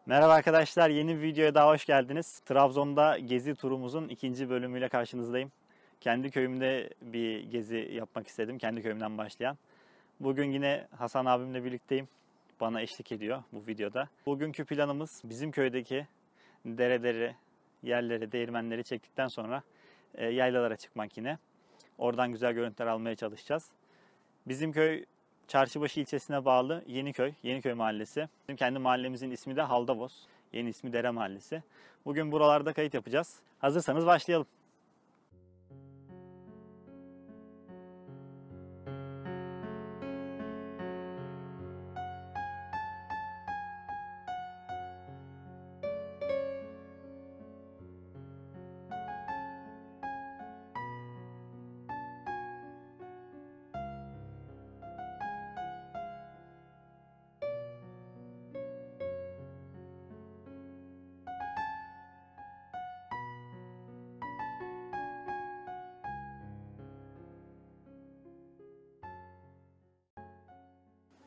Merhaba arkadaşlar, yeni bir videoya daha hoş geldiniz. Trabzon'da gezi turumuzun ikinci bölümüyle karşınızdayım. Kendi köyümde bir gezi yapmak istedim, kendi köyümden başlayan. Bugün yine Hasan abimle birlikteyim. Bana eşlik ediyor bu videoda. Bugünkü planımız bizim köydeki dereleri, yerleri, değirmenleri çektikten sonra yaylalara çıkmak yine. Oradan güzel görüntüler almaya çalışacağız. Bizim köy Çarşıbaşı ilçesine bağlı Yeniköy, Yeniköy Mahallesi. Bizim kendi mahallemizin ismi de Haldavoz. Yeni ismi Dere Mahallesi. Bugün buralarda kayıt yapacağız. Hazırsanız başlayalım.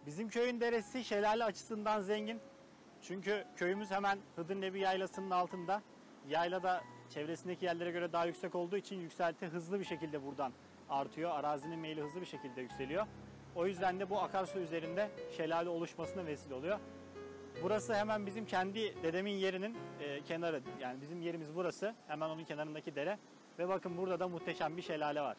Bizim köyün deresi şelale açısından zengin. Çünkü köyümüz hemen Hıdırnebi Yaylası'nın altında. Yayla da çevresindeki yerlere göre daha yüksek olduğu için yükselti hızlı bir şekilde buradan artıyor. Arazinin meyli hızlı bir şekilde yükseliyor. O yüzden de bu akarsu üzerinde şelale oluşmasına vesile oluyor. Burası hemen bizim kendi dedemin yerinin kenarı. Yani bizim yerimiz burası. Hemen onun kenarındaki dere. Ve bakın burada da muhteşem bir şelale var.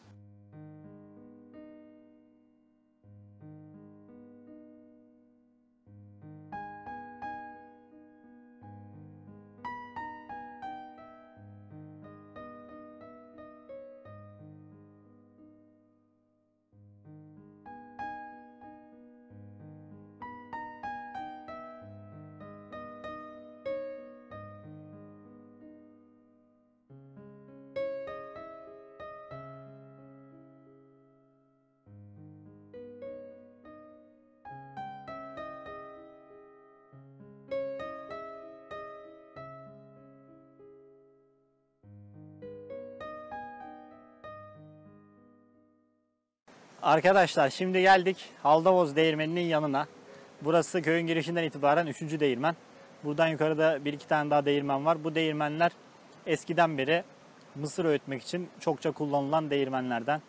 Arkadaşlar şimdi geldik Haldavoz Değirmeni'nin yanına. Burası köyün girişinden itibaren 3. değirmen. Buradan yukarıda bir iki tane daha değirmen var. Bu değirmenler eskiden beri mısır öğütmek için çokça kullanılan değirmenlerden.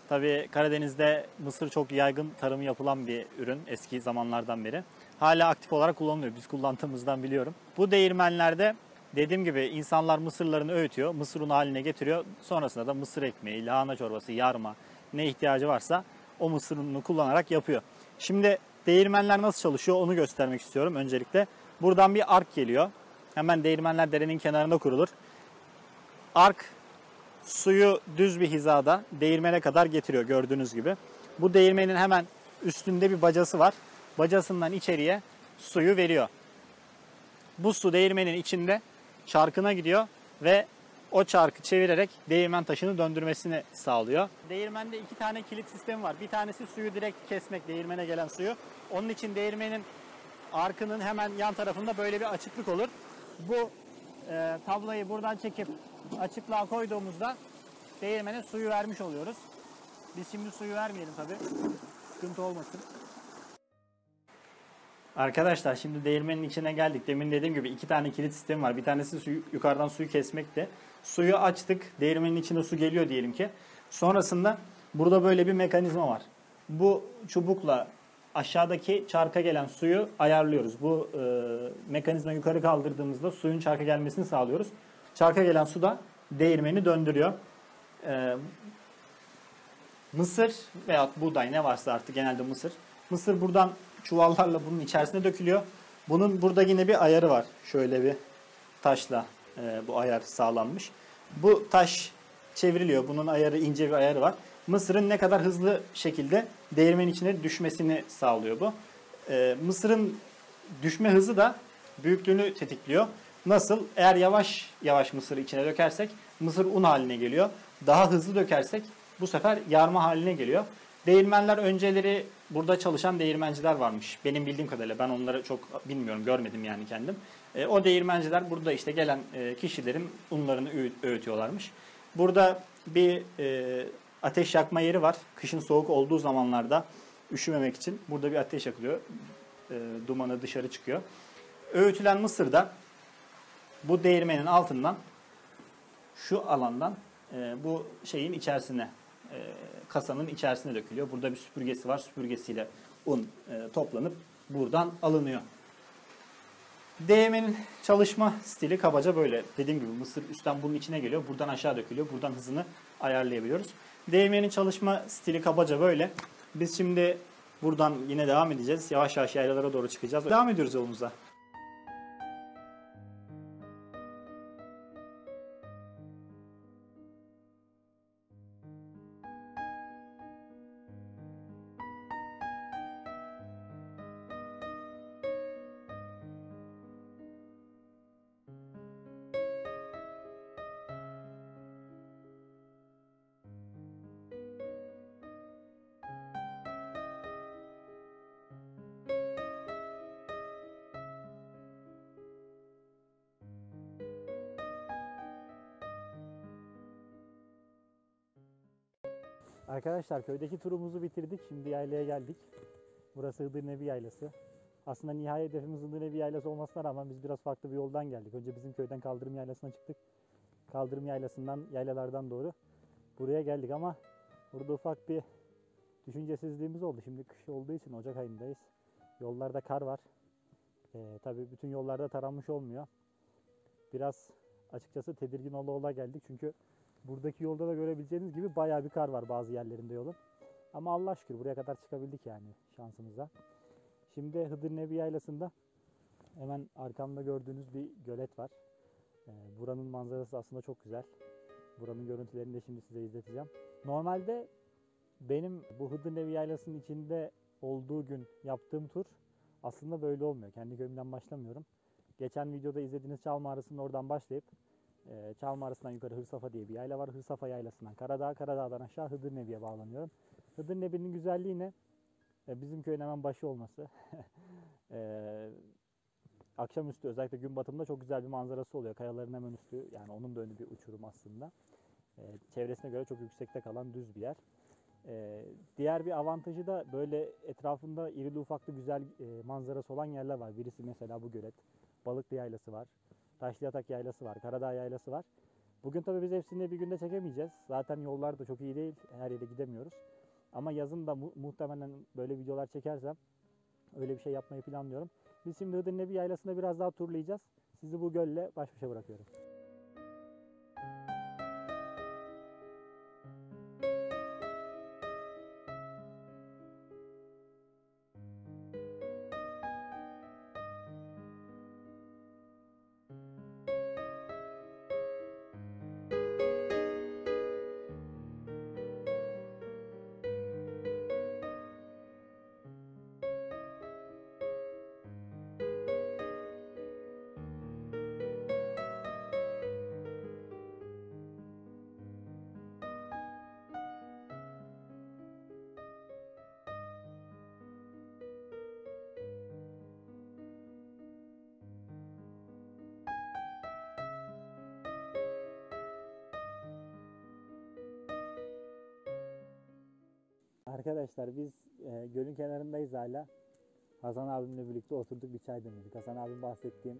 Tabii Karadeniz'de mısır çok yaygın tarımı yapılan bir ürün eski zamanlardan beri. Hala aktif olarak kullanılıyor. Biz kullandığımızdan biliyorum. Bu değirmenlerde dediğim gibi insanlar mısırlarını öğütüyor. Mısır unu haline getiriyor. Sonrasında da mısır ekmeği, lahana çorbası, yarma ne ihtiyacı varsa o mısır ununu kullanarak yapıyor. Şimdi değirmenler nasıl çalışıyor onu göstermek istiyorum öncelikle. Buradan bir ark geliyor. Hemen değirmenler derenin kenarında kurulur. Ark suyu düz bir hizada değirmene kadar getiriyor gördüğünüz gibi. Bu değirmenin hemen üstünde bir bacası var. Bacasından içeriye suyu veriyor. Bu su değirmenin içinde çarkına gidiyor ve o çarkı çevirerek değirmen taşını döndürmesini sağlıyor. Değirmende iki tane kilit sistemi var. Bir tanesi suyu direkt kesmek, değirmene gelen suyu. Onun için değirmenin arkının hemen yan tarafında böyle bir açıklık olur. Bu tablayı buradan çekip açıklığa koyduğumuzda değirmene suyu vermiş oluyoruz. Biz şimdi suyu vermeyelim tabii. Sıkıntı olmasın. Arkadaşlar şimdi değirmenin içine geldik. Demin dediğim gibi iki tane kilit sistemi var. Bir tanesi yukarıdan suyu kesmekte. Suyu açtık. Değirmenin içine su geliyor diyelim ki. Sonrasında burada böyle bir mekanizma var. Bu çubukla aşağıdaki çarka gelen suyu ayarlıyoruz. Bu mekanizma yukarı kaldırdığımızda suyun çarka gelmesini sağlıyoruz. Çarka gelen su da değirmeni döndürüyor. Mısır veya buğday ne varsa artık genelde mısır. Mısır buradan çuvallarla bunun içerisine dökülüyor. Bunun burada yine bir ayarı var. Şöyle bir taşla bu ayar sağlanmış. Bu taş çevriliyor. Bunun ayarı ince bir ayarı var. Mısırın ne kadar hızlı şekilde değirmenin içine düşmesini sağlıyor bu. Mısırın düşme hızı da büyüklüğünü tetikliyor. Nasıl? Eğer yavaş yavaş mısırı içine dökersek mısır un haline geliyor. Daha hızlı dökersek bu sefer yarma haline geliyor. Değirmenler önceleri burada çalışan değirmenciler varmış. Benim bildiğim kadarıyla ben onları çok bilmiyorum, görmedim yani kendim. O değirmenciler burada işte gelen kişilerin unlarını öğütüyorlarmış. Burada bir ateş yakma yeri var. Kışın soğuk olduğu zamanlarda üşümemek için burada bir ateş yakılıyor. Dumanı dışarı çıkıyor. Öğütülen mısır da bu değirmenin altından, şu alandan bu şeyin içerisine, kasanın içerisine dökülüyor. Burada bir süpürgesi var. Süpürgesiyle un toplanıp buradan alınıyor. Değirmenin çalışma stili kabaca böyle. Dediğim gibi mısır üstten bunun içine geliyor. Buradan aşağı dökülüyor. Buradan hızını ayarlayabiliyoruz. Değirmenin çalışma stili kabaca böyle. Biz şimdi buradan yine devam edeceğiz. Yavaş yavaş yaylalara doğru çıkacağız. Devam ediyoruz yolumuza. Arkadaşlar köydeki turumuzu bitirdik. Şimdi yaylaya geldik. Burası Hıdırnebi Yaylası. Aslında nihai hedefimiz Hıdırnebi Yaylası olmasına rağmen biz biraz farklı bir yoldan geldik. Önce bizim köyden Kaldırım Yaylası'na çıktık. Kaldırım Yaylası'ndan, yaylalardan doğru buraya geldik ama burada ufak bir düşüncesizliğimiz oldu. Şimdi kış olduğu için Ocak ayındayız. Yollarda kar var. Tabii bütün yollarda taranmış olmuyor. Biraz açıkçası tedirgin ola geldik. Çünkü buradaki yolda da görebileceğiniz gibi bayağı bir kar var bazı yerlerinde yolun. Ama Allah şükür buraya kadar çıkabildik yani şansımıza. Şimdi Hıdırnebi Yaylası'nda hemen arkamda gördüğünüz bir gölet var. Buranın manzarası aslında çok güzel. Buranın görüntülerini de şimdi size izleteceğim. Normalde benim bu Hıdırnebi Yaylası'nın içinde olduğu gün yaptığım tur aslında böyle olmuyor. Kendi köyümden başlamıyorum. Geçen videoda izlediğiniz Çal Mağarası'nın oradan başlayıp Çal Mağarası'ndan yukarı Hırsafa diye bir yayla var. Hırsafa Yaylası'ndan Karadağ, Karadağ'dan aşağı Hıdırnebi'ye bağlanıyorum. Hıdırnebi'nin güzelliği ne? Bizim köyün hemen başı olması. Akşamüstü özellikle gün batımında çok güzel bir manzarası oluyor. Kayaların hemen üstü, yani onun da önü bir uçurum aslında. Çevresine göre çok yüksekte kalan düz bir yer. Diğer bir avantajı da böyle etrafında irili ufaklı güzel manzarası olan yerler var. Birisi mesela bu gölet. Balıklı Yaylası var. Taşlıyatak Yaylası var. Karadağ Yaylası var. Bugün tabii biz hepsini bir günde çekemeyeceğiz. Zaten yollar da çok iyi değil. Her yere gidemiyoruz. Ama yazın da muhtemelen böyle videolar çekersem öyle bir şey yapmayı planlıyorum. Biz şimdi Hıdırnebi Yaylası'nda biraz daha turlayacağız. Sizi bu gölle baş başa bırakıyorum. Arkadaşlar biz gölün kenarındayız hala. Hasan abimle birlikte oturduk bir çay demledik. Hasan abim bahsettiğim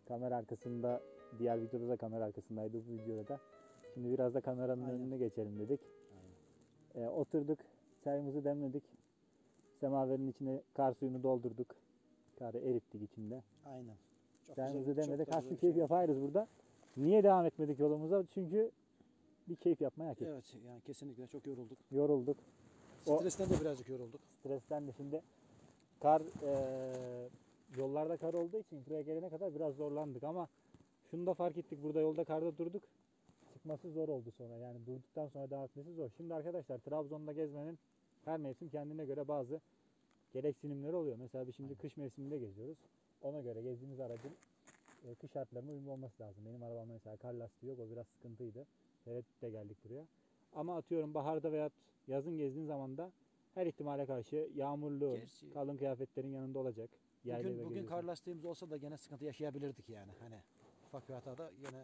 kamera arkasında, diğer videoda da kamera arkasındaydı, bu videoda da. Şimdi biraz da kameranın önüne geçelim dedik. Oturduk, çayımızı demledik. Semaverin içine kar suyunu doldurduk. Karı erittik içinde. Aynen. Çok Çayımızı güzel, demledik. çok da Hafif güzel keyif şey. yaparız burada. Niye devam etmedik yolumuza? Çünkü bir keyif yapmaya hak ettik. Evet, yani kesinlikle çok yorulduk. Yorulduk. Stresten de birazcık yorulduk. Stresten de şimdi kar yollarda kar olduğu için buraya gelene kadar biraz zorlandık ama şunu da fark ettik, burada yolda karda durduk. Çıkması zor oldu sonra, yani durduktan sonra devam etmesi zor. Şimdi arkadaşlar Trabzon'da gezmenin her mevsim kendine göre bazı gereksinimleri oluyor. Mesela biz şimdi kış mevsiminde geziyoruz. Ona göre gezdiğimiz aracın kış şartlarına uyumlu olması lazım. Benim arabamda mesela kar lastiği yok, o biraz sıkıntıydı. Tereddütle geldik buraya. Ama atıyorum baharda veya yazın gezdiğin zaman da her ihtimale karşı yağmurlu, Gerçi kalın kıyafetlerin yanında olacak. bugün kar lastiğimiz olsa da gene sıkıntı yaşayabilirdik yani. Hani ufak bir hatada yine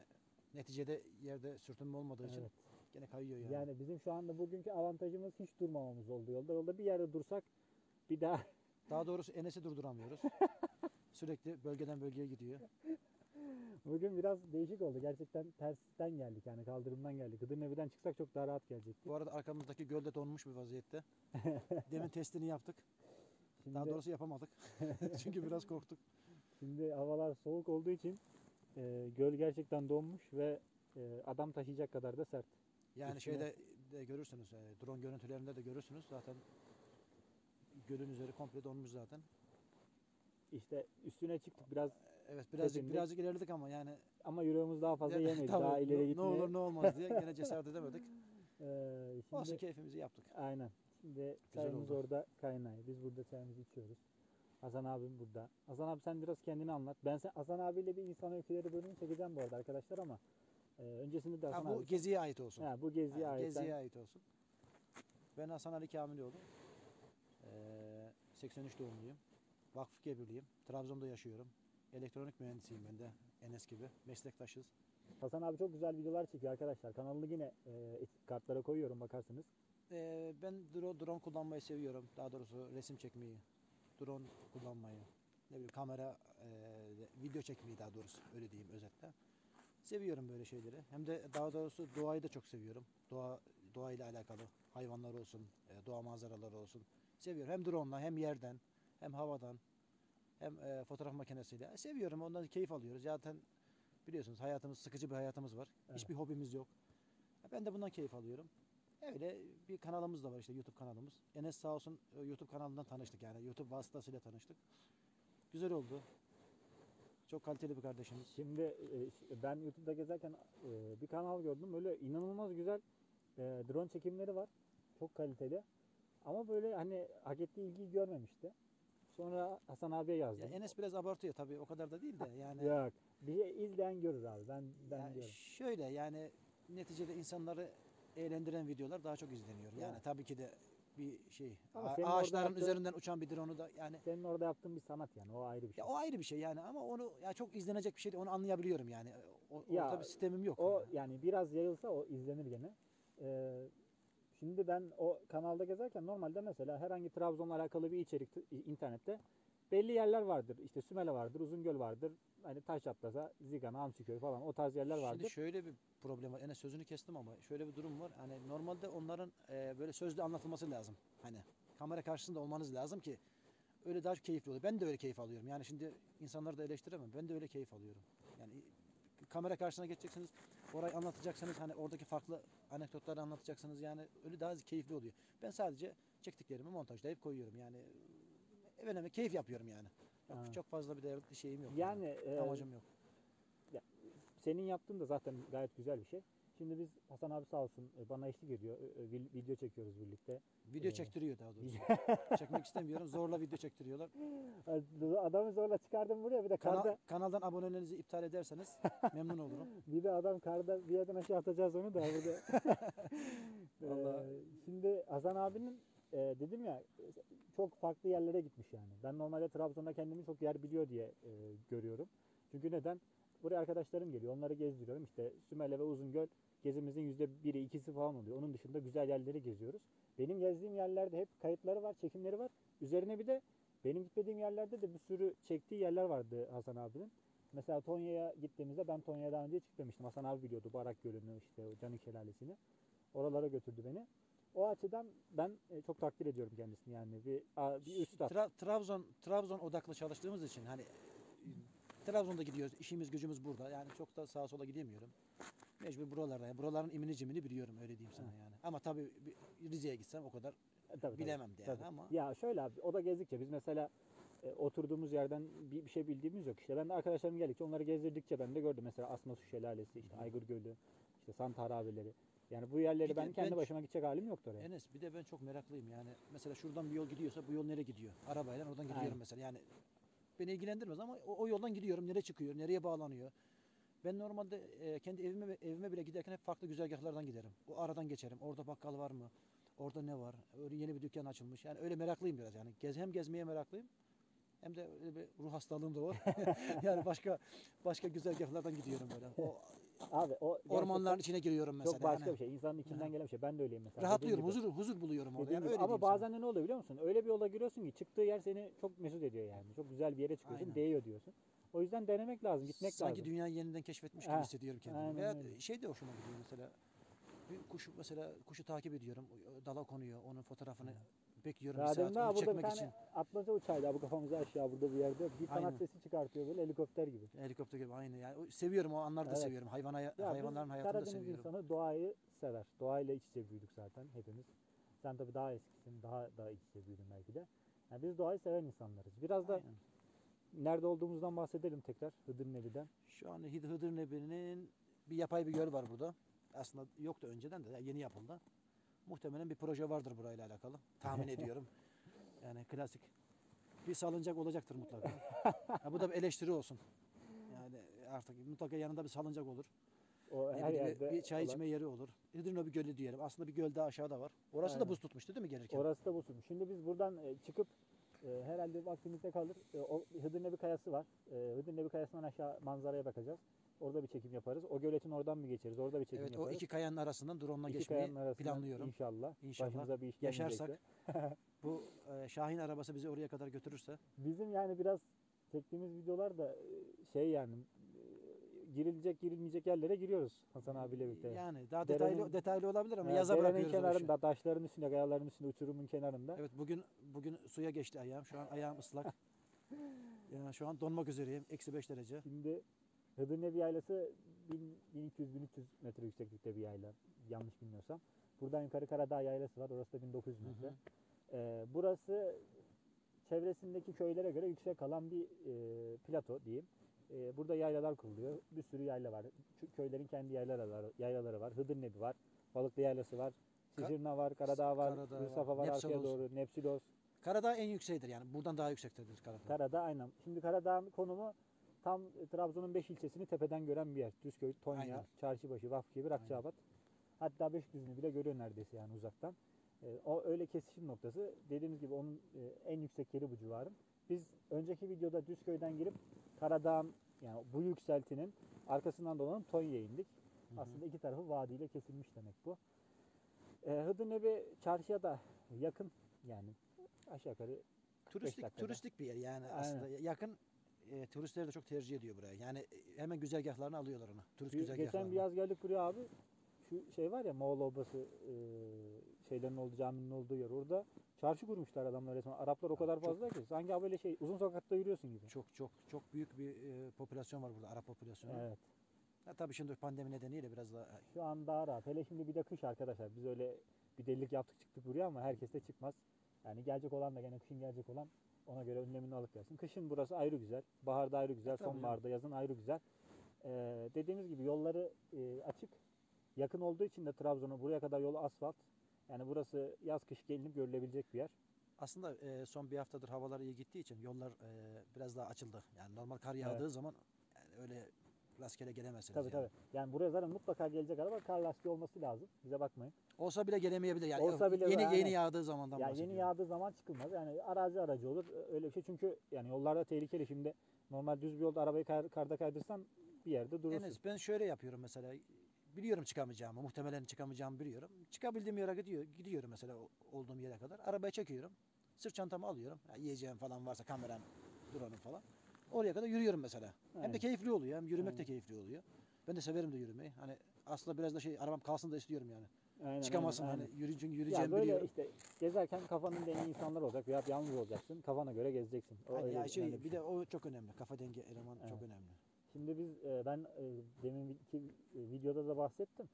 neticede yerde sürtünme olmadığı için Evet. gene kayıyor yani. Yani bizim şu anda bugünkü avantajımız hiç durmamamız oldu yolda. Yolda bir yerde dursak bir daha Daha doğrusu Enes'i durduramıyoruz. Sürekli bölgeden bölgeye gidiyor. Bugün biraz değişik oldu. Gerçekten tersten geldik yani kaldırımdan geldik. Kıdırnevi'den çıksak çok daha rahat gelecektik. Bu arada arkamızdaki göl de donmuş bir vaziyette. Demin testini yaptık. Daha Şimdi, doğrusu yapamadık. Çünkü biraz korktuk. şimdi havalar soğuk olduğu için göl gerçekten donmuş ve adam taşıyacak kadar da sert. Yani Üstüne- şeyde de görürsünüz, drone görüntülerinde de görürsünüz. Zaten gölün üzeri komple donmuş zaten. İşte üstüne çıktık biraz Evet Tepindik. birazcık ilerledik ama yani ama yüreğimiz daha fazla yani yemedi. tabii Daha ileri ne gitmeye. olur ne olmaz diye gene cesaret edemedik. Olsun Şimdi keyfimizi yaptık. aynen. Şimdi Güzel çayımız oldu. orada kaynıyor. Biz burada çayımızı içiyoruz. Hasan abim burada. Hasan abi sen biraz kendini anlat. Hasan abiyle bir insan öyküleri bölümü çekeceğim bu arada arkadaşlar ama öncesinde de Hasan Ha, bu abi. geziye ait olsun. Ha, bu geziye ait. Geziye ait olsun. Ben Hasan Ali Kamilioğlu. 83 doğumluyum. Vakıf Gebirliyim. Trabzon'da yaşıyorum. Elektronik mühendisiyim ben de. Enes gibi. Meslektaşız. Hasan abi çok güzel videolar çekiyor arkadaşlar. Kanalını yine kartlara koyuyorum bakarsınız. Ben drone kullanmayı seviyorum. Daha doğrusu resim çekmeyi. Drone kullanmayı. Ne bileyim kamera, video çekmeyi daha doğrusu. Öyle diyeyim özetle. Seviyorum böyle şeyleri. Hem de daha doğrusu doğayı da çok seviyorum. Doğa ile alakalı hayvanlar olsun, doğa manzaraları olsun. Seviyorum. Hem drone'la hem yerden hem havadan hem fotoğraf makinesiyle. Seviyorum. Ondan keyif alıyoruz. Zaten biliyorsunuz hayatımız sıkıcı bir hayatımız var. Evet. Hiçbir hobimiz yok. Ben de bundan keyif alıyorum. Öyle bir kanalımız da var işte YouTube kanalımız. Enes sağ olsun YouTube kanalından tanıştık yani. YouTube vasıtasıyla tanıştık. Güzel oldu. Çok kaliteli bir kardeşimiz. Şimdi ben YouTube'da gezerken bir kanal gördüm. Böyle inanılmaz güzel drone çekimleri var. Çok kaliteli. Ama böyle hani hak ettiği ilgiyi görmemişti. Sonra Hasan abiye Ya yazdım. Enes biraz abartıyor tabii o kadar da değil de yani Yok. Bir izleyen görür abi. Ben ya diyorum. şöyle yani neticede insanları eğlendiren videolar daha çok izleniyor. Yani Yani. tabii ki de bir şey Ama senin orada ağaçların yaptığın- üzerinden uçan bir drone'u da yani Senin orada yaptığın bir sanat yani. O ayrı bir şey. ya o ayrı bir şey yani ama onu ya çok izlenecek bir şey değil. Onu anlayabiliyorum yani. Ya, Orada bir sistemim yok. O yani biraz yayılsa o izlenir gene. Şimdi ben o kanalda gezerken normalde mesela herhangi Trabzon'la alakalı bir içerik internette belli yerler vardır. İşte Sümele vardır, Uzungöl vardır. Hani Taşyaplaza, Zigana, Hamsiköy falan o tarz yerler vardır. Şimdi şöyle bir problem var. Yine sözünü kestim ama şöyle bir durum var. Hani normalde onların böyle sözlü anlatılması lazım. Hani kamera karşısında olmanız lazım ki öyle daha keyifli oluyor. Ben de öyle keyif alıyorum. Yani şimdi insanları da eleştiremem. Ben de öyle keyif alıyorum. Yani kamera karşısına geçeceksiniz. Orayı anlatacaksınız. Hani oradaki farklı anekdotları anlatacaksınız. Yani öyle daha keyifli oluyor. Ben sadece çektiklerimi montajlayıp koyuyorum. Yani evveleme keyif yapıyorum yani. Yok, Ha. çok fazla bir değerli şeyim yok. Yani Amacım yok. senin yaptığın da zaten gayet güzel bir şey. Şimdi biz Hasan abi sağ olsun bana eşlik ediyor. Video çekiyoruz birlikte. Video çektiriyor daha doğrusu. Çekmek istemiyorum. Zorla video çektiriyorlar. Adamı zorla çıkardım buraya bir de karda Kanaldan abonelerinizi iptal ederseniz memnun olurum. bir de adam karda bir yerden aşağı atacağız onu da burada. Vallahi. Şimdi Hasan abinin dedim ya çok farklı yerlere gitmiş yani. Ben normalde Trabzon'da kendimi çok yer biliyor diye görüyorum. Çünkü neden? Buraya arkadaşlarım geliyor. Onları gezdiriyorum. İşte Sümele ve Uzungöl gezimizin %1'i 2'si falan oluyor. Onun dışında güzel yerleri geziyoruz. Benim gezdiğim yerlerde hep kayıtları var, çekimleri var. Üzerine bir de benim gitmediğim yerlerde de bir sürü çektiği yerler vardı Hasan abinin. Mesela Tonya'ya gittiğimizde ben Tonya'ya daha önce hiç gitmemiştim. Hasan abi biliyordu Barak Gölü'nü işte o Canik Şelalesi'ni. Oralara götürdü beni. O açıdan ben çok takdir ediyorum kendisini yani bir üstad. Trabzon odaklı çalıştığımız için hani Trabzon'da gidiyoruz. İşimiz gücümüz burada. Yani çok da sağa sola gidemiyorum. Mecbur buralarda. Yani buraların imini cimini biliyorum öyle diyeyim sana yani. Ama tabii Rize'ye gitsem o kadar Tabii, bilemem de yani tabii. ama Ya şöyle abi o da gezdikçe biz mesela oturduğumuz yerden bir şey bildiğimiz yok. İşte ben de arkadaşlarım geldikçe onları gezdirdikçe ben de gördüm. Mesela Asmasu Şelalesi, işte Aygır Gölü, işte Sant Harabeleri. Yani bu yerleri Bir de ben kendi ben- başıma gidecek halim yoktu oraya. Enes bir de ben çok meraklıyım yani. Mesela şuradan bir yol gidiyorsa bu yol nereye gidiyor? Arabayla oradan gidiyorum Aynen. mesela. Yani beni ilgilendirmez ama o yoldan gidiyorum. Nereye çıkıyor? Nereye bağlanıyor? Ben normalde kendi evime bile giderken hep farklı güzergahlardan giderim. O aradan geçerim. Orada bakkal var mı? Orada ne var? Öyle yeni bir dükkan açılmış. Yani öyle meraklıyım biraz yani. Hem gezmeye meraklıyım Hem de öyle bir ruh hastalığım da var. Yani başka güzergahlardan gidiyorum böyle. O Abi o ormanların içine giriyorum mesela. çok başka Yani bir şey. İnsanın içinden gelen bir şey. Ben de öyleyim mesela. rahatlıyorum, Dediğin gibi. huzur buluyorum orada. Dediğin Yani gibi. öyle Ama diyeyim bazen sana. de ne oluyor biliyor musun? Öyle bir yola giriyorsun ki çıktığı yer seni çok mesut ediyor yani. Çok güzel bir yere çıkıyorsun. Aynen. Değiyor diyorsun. O yüzden denemek lazım. Gitmek Sanki lazım. dünyayı yeniden keşfetmiş gibi Heh, hissediyorum kendimi. aynen Veya öyle. şey de hoşuma gidiyor mesela. Bir kuşu takip ediyorum. Dala konuyor. Onun fotoğrafını bekliyorum bir Daha demin saat onu daha burada bir çekmek tane için. atmaca uçağıydı bu kafamıza aşağı burada bir yerde. Bir kanat Aynen. sesi çıkartıyor böyle helikopter gibi. Helikopter gibi aynı. Yani seviyorum o anları da Evet. seviyorum. Ya Hayvanların biz hayatını da Karadeniz seviyorum. insanı doğayı sever. Doğayla iç içe büyüdük zaten hepimiz. Sen tabii daha eskisin, daha iç içe büyüdün belki de. Yani biz doğayı seven insanlarız. Biraz da Aynen. nerede olduğumuzdan bahsedelim tekrar Hıdırnebi'den. Şu an Hıdır Nebi'nin bir yapay bir göl var burada. Aslında yoktu önceden de yeni yapıldı. Muhtemelen bir proje vardır burayla alakalı. Tahmin ediyorum. Yani klasik. Bir salıncak olacaktır mutlaka. Ha, bu da bir eleştiri olsun. Yani artık mutlaka yanında bir salıncak olur. O Ne her bileyim yerde bir çay olan. içme yeri olur. Hıdırnebi Gölü diyelim. Aslında bir göl daha aşağıda var. Orası da Aynen. buz tutmuştu değil mi gelirken? Orası da bu. Şimdi biz buradan çıkıp herhalde vaktimizde kalır. O Hıdırnebi Kayası var. Hıdırnebi Kayası'ndan aşağı manzaraya bakacağız. Orada bir çekim yaparız. O göletin oradan mı geçeriz? Orada bir çekim Evet, o yaparız. iki kayanın arasından drone'la İki geçmeyi kayanın arasından planlıyorum. inşallah. İnşallah. Başımıza bir iş Yaşarsak gelmeyecekse. bu Şahin arabası bizi oraya kadar götürürse Bizim yani biraz çektiğimiz videolar da şey yani girilecek girilmeyecek yerlere giriyoruz Hasan abiyle birlikte. yani daha Derenin- detaylı olabilir ama Ha, yaza derenin bırakıyoruz o işi. kenarında, taşların üstünde, kayaların üstünde, uçurumun kenarında. Evet, bugün suya geçti ayağım. Şu an ayağım ıslak. Yani şu an donmak üzereyim. -5 derece. Şimdi Hıdırnebi Yaylası 1200-1300 metre yükseklikte bir yayla. Yanlış bilmiyorsam. Buradan yukarı Karadağ Yaylası var. Orası da 1900 metre. Burası çevresindeki köylere göre yüksek kalan bir plato diyeyim. Burada yaylalar kuruluyor. Bir sürü yayla var. Köylerin kendi yaylaları var. Hıdırnebi var. Balıklı Yaylası var. Sicirna var, Karadağ var, Karadağ Hırsafa var, var arkaya Nepsilos. doğru, Nepsilos. Karadağ en yüksektir yani. Buradan daha yüksektedir Karadağ. Karadağ aynen. Şimdi Karadağ'ın konumu tam Trabzon'un 5 ilçesini tepeden gören bir yer. Düzköy, Tonya, Aynen. Çarşıbaşı, Vafkebir, Akçaabat. Hatta Beşikdüzü'nü bile görüyor neredeyse yani uzaktan. O öyle kesişim noktası. Dediğimiz gibi onun en yüksek yeri bu civarın. Biz önceki videoda Düzköy'den girip Karadağ'ın yani bu yükseltinin arkasından dolanıp Tonya'ya indik. Aslında iki tarafı vadiyle kesilmiş demek bu. Hıdırnebi çarşıya da yakın yani aşağı yukarı 45 dakikada. Turistik bir yer yani aslında yakın. Turistler de çok tercih ediyor buraya. Yani hemen güzergahlarını alıyorlar onu. Turist Geçen bir güzergahlarını. yaz geldik buraya abi. Şu şey var ya Moğol Obası şeylerin olduğu caminin olduğu yer. Orada çarşı kurmuşlar adamlar resmen. Araplar o kadar çok- fazla ki. Sanki böyle şey uzun sokakta yürüyorsun gibi. Çok büyük bir popülasyon var burada. Arap popülasyonu. Evet. Ha, tabii şimdi pandemi nedeniyle biraz daha Şu an daha rahat. Hele şimdi bir de kış arkadaşlar. Biz öyle bir delilik yaptık çıktık buraya ama herkes de çıkmaz. Yani gelecek olan da gene kışın gelecek olan ona göre önlemini alıp gelsin. Kışın burası ayrı güzel. Baharda ayrı güzel. Tabii Sonbaharda, yazın ayrı güzel. Dediğimiz gibi yolları açık. Yakın olduğu için de Trabzon'a buraya kadar yol asfalt. Yani burası yaz kış gelinip görülebilecek bir yer. aslında son bir haftadır havalar iyi gittiği için yollar biraz daha açıldı. Yani normal kar yağdığı zaman yani öyle rastgele gelemezsiniz Tabii yani. tabii. Yani buraya zaten mutlaka gelecek araba kar lastiği olması lazım. Bize bakmayın. Olsa bile gelemeyebilir yani. Olsa bile yeni aynen. yağdığı zamandan Ya bahsediyorum. yeni yağdığı zaman çıkılmaz. Yani arazi aracı olur. Öyle bir şey. Çünkü yani yollarda tehlikeli. Şimdi normal düz bir yolda arabayı karda kaydırsan bir yerde durursun. Enes, ben şöyle yapıyorum mesela. Biliyorum çıkamayacağımı, muhtemelen çıkamayacağımı biliyorum. Çıkabildiğim yere gidiyorum mesela olduğum yere kadar. Arabaya çekiyorum. Sırt çantamı alıyorum. Ya yiyeceğim falan varsa kameram, drone'um falan. Oraya kadar yürüyorum mesela. Hem Aynen. de keyifli oluyor. Hem yürümek de Aynen. keyifli oluyor. Ben de severim de yürümeyi. Hani aslında biraz da arabam kalsın da istiyorum yani. Aynen, Çıkamasın aynen, hani aynen. çünkü Ya yürüyeceğimi böyle biliyorum. işte gezerken kafanın dengi insanlar olacak veya yalnız olacaksın. Kafana göre gezeceksin. O Hani öyle ya önemli bir de o çok önemli. Kafa dengi eleman çok önemli. Şimdi biz ben demin videoda da bahsettim.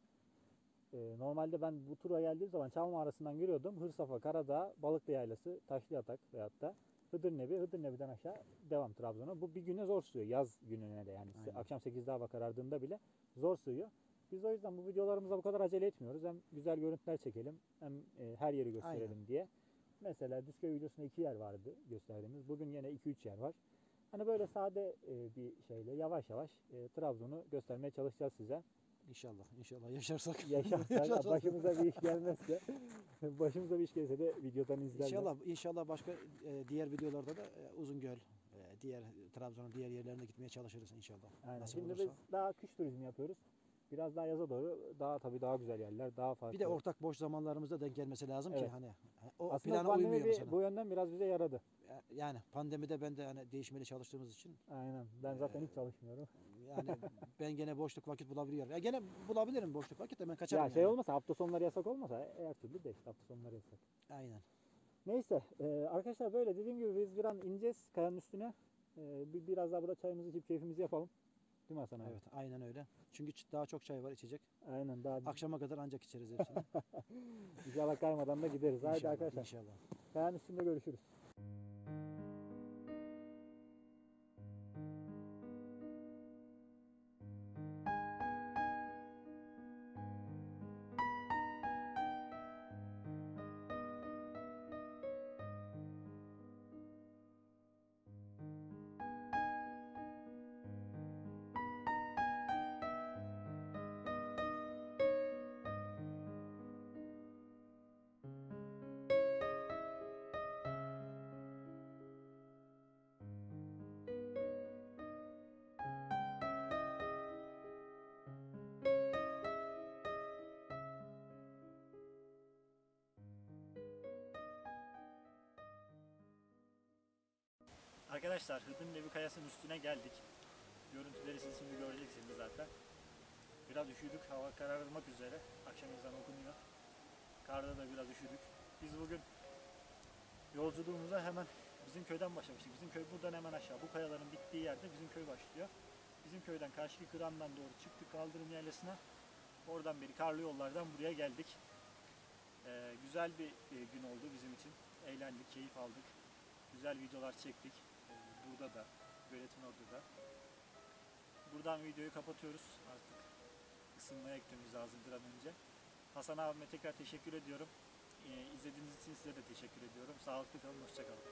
Normalde ben bu tura geldiğim zaman Çam Mağarası'ndan giriyordum. Hırsafa, Karadağ, Balıklı Yaylası, Taşlıyatak veyahut da Hıdırnebi, Hıdırnebi'den aşağı devam Trabzon'a. Bu bir güne zor sığıyor. Yaz gününe de yani. Aynen. Akşam 8'de hava karardığında bile zor sığıyor. Biz o yüzden bu videolarımıza bu kadar acele etmiyoruz. Hem güzel görüntüler çekelim hem her yeri gösterelim Aynen. diye. Mesela Düzköy videosunda 2 yer vardı gösterdiğimiz. Bugün yine 2-3 yer var. Hani böyle sade bir şeyle yavaş yavaş Trabzon'u göstermeye çalışacağız size. İnşallah yaşarsak. Yaşarsak başımıza bir iş gelmezse başımıza bir iş gelirse de videodan izlerler. İnşallah başka diğer videolarda da Uzungöl, diğer Trabzon'un diğer yerlerine gitmeye çalışırız inşallah. Aynen. Nasip Şimdi olursa. biz daha kış turizmi yapıyoruz. Biraz daha yaza doğru daha tabii daha güzel yerler, daha farklı. Bir de ortak boş zamanlarımızda denk gelmesi lazım ki Evet. hani o aslında plana pandemi uymuyor mesela. bu yönden biraz bize yaradı. Yani pandemide ben de hani değişmeli çalıştığımız için Aynen. Ben zaten hiç çalışmıyorum. yani ben gene boşluk vakit bulabiliyorum. Ya gene bulabilirim boşluk vakit de ben kaçarım Ya şey yani. olmasa, hafta sonları yasak olmasa her türlü de işte hafta sonları yasak. Aynen. Neyse arkadaşlar, böyle dediğim gibi biz bir an ineceğiz kayanın üstüne. Biraz daha burada çayımızı içip keyfimizi yapalım. Değil mi Hasan abi? Evet, aynen öyle. Çünkü daha çok çay var içecek. Aynen, daha Akşama kadar ancak içeriz hepsini. inşallah kaymadan da gideriz. Haydi İnşallah, arkadaşlar. inşallah. Kayanın üstünde görüşürüz. Arkadaşlar, Hıdımlevi Kayası'nın üstüne geldik. Görüntüleri siz şimdi göreceksiniz zaten. Biraz üşüdük, hava kararmak üzere. Akşam ezanı okunuyor. Karda da biraz üşüdük. Biz bugün yolculuğumuza hemen bizim köyden başlamıştık. Bizim köy buradan hemen aşağı. Bu kayaların bittiği yerde bizim köy başlıyor. Bizim köyden karşı kırandan doğru çıktık kaldırım yerlisine. Oradan beri karlı yollardan buraya geldik. Güzel bir gün oldu bizim için. Eğlendik, keyif aldık. Güzel videolar çektik. Burada da, göletin orada da. Buradan videoyu kapatıyoruz. Artık ısınmaya gitmemiz lazım bir an önce. Hasan abime tekrar teşekkür ediyorum. İzlediğiniz için size de teşekkür ediyorum. Sağlıklı kalın, hoşça kalın.